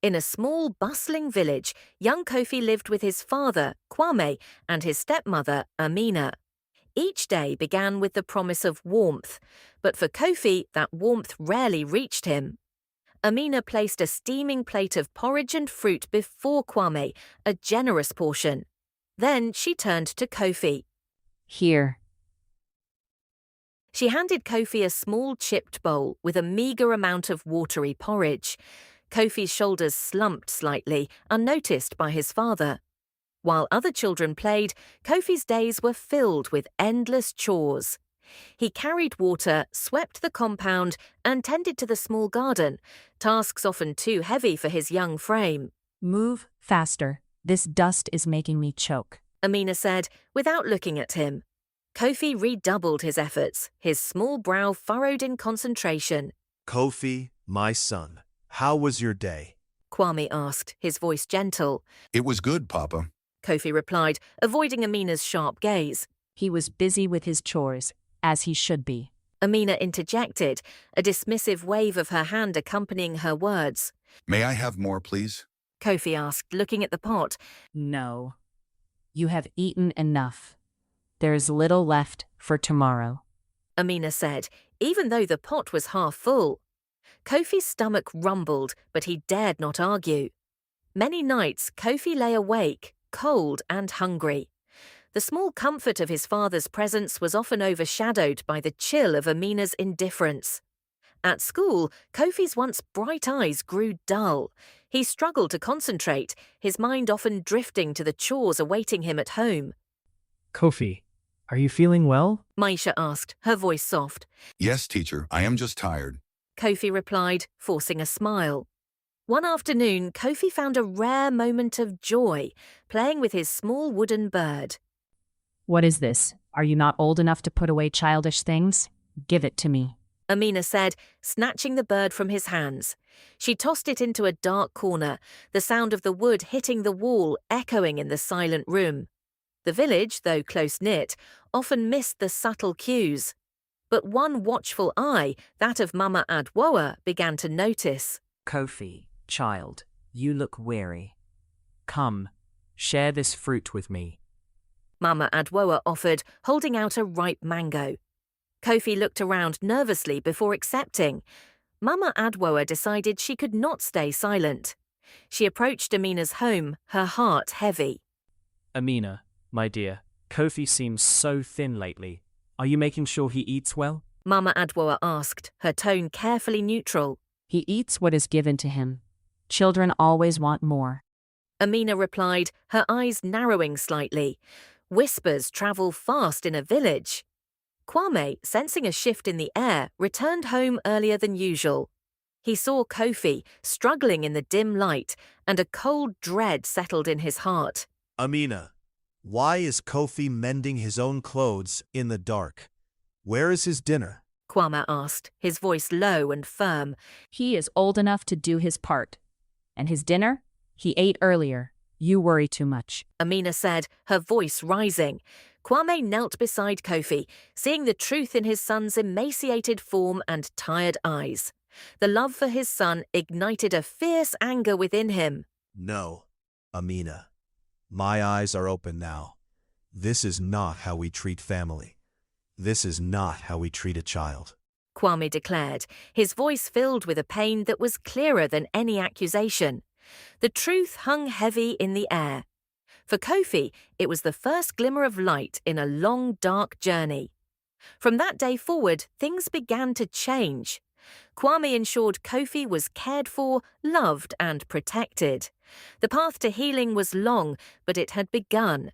In a small, bustling village, young Kofi lived with his father, Kwame, and his stepmother, Amina. Each day began with the promise of warmth, but for Kofi, that warmth rarely reached him. Amina placed a steaming plate of porridge and fruit before Kwame, a generous portion. Then she turned to Kofi. Here. She handed Kofi a small chipped bowl with a meager amount of watery porridge. Kofi's shoulders slumped slightly, unnoticed by his father. While other children played, Kofi's days were filled with endless chores. He carried water, swept the compound, and tended to the small garden, tasks often too heavy for his young frame. Move faster. This dust is making me choke. Amina said, without looking at him. Kofi redoubled his efforts, his small brow furrowed in concentration. Kofi, my son, how was your day? Kwame asked, his voice gentle. It was good, Papa. Kofi replied, avoiding Amina's sharp gaze. He was busy with his chores, as he should be. Amina interjected, a dismissive wave of her hand accompanying her words. May I have more, please? Kofi asked, looking at the pot. No. You have eaten enough. There is little left for tomorrow. Amina said, even though the pot was half full. Kofi's stomach rumbled, but he dared not argue. Many nights, Kofi lay awake, cold and hungry. The small comfort of his father's presence was often overshadowed by the chill of Amina's indifference. At school, Kofi's once bright eyes grew dull. He struggled to concentrate, his mind often drifting to the chores awaiting him at home. Kofi, are you feeling well? Maisha asked, her voice soft. Yes, teacher, I am just tired. Kofi replied, forcing a smile. One afternoon, Kofi found a rare moment of joy, playing with his small wooden bird. What is this? Are you not old enough to put away childish things? Give it to me. Amina said, snatching the bird from his hands. She tossed it into a dark corner, the sound of the wood hitting the wall echoing in the silent room. The village, though close-knit, often missed the subtle cues. But one watchful eye, that of Mama Adwoa, began to notice. Kofi, child, you look weary. Come, share this fruit with me. Mama Adwoa offered, holding out a ripe mango. Kofi looked around nervously before accepting. Mama Adwoa decided she could not stay silent. She approached Amina's home, her heart heavy. Amina, my dear, Kofi seems so thin lately. Are you making sure he eats well? Mama Adwoa asked, her tone carefully neutral. He eats what is given to him. Children always want more. Amina replied, her eyes narrowing slightly. Whispers travel fast in a village. Kwame, sensing a shift in the air, returned home earlier than usual. He saw Kofi, struggling in the dim light, and a cold dread settled in his heart. Amina, why is Kofi mending his own clothes in the dark? Where is his dinner? Kwame asked, his voice low and firm. He is old enough to do his part. And his dinner? He ate earlier. You worry too much. Amina said, her voice rising. Kwame knelt beside Kofi, seeing the truth in his son's emaciated form and tired eyes. The love for his son ignited a fierce anger within him. No, Amina. My eyes are open now. This is not how we treat family. This is not how we treat a child. Kwame declared, his voice filled with a pain that was clearer than any accusation. The truth hung heavy in the air. For Kofi, it was the first glimmer of light in a long, dark journey. From that day forward, things began to change. Kwame ensured Kofi was cared for, loved and protected. The path to healing was long, but it had begun.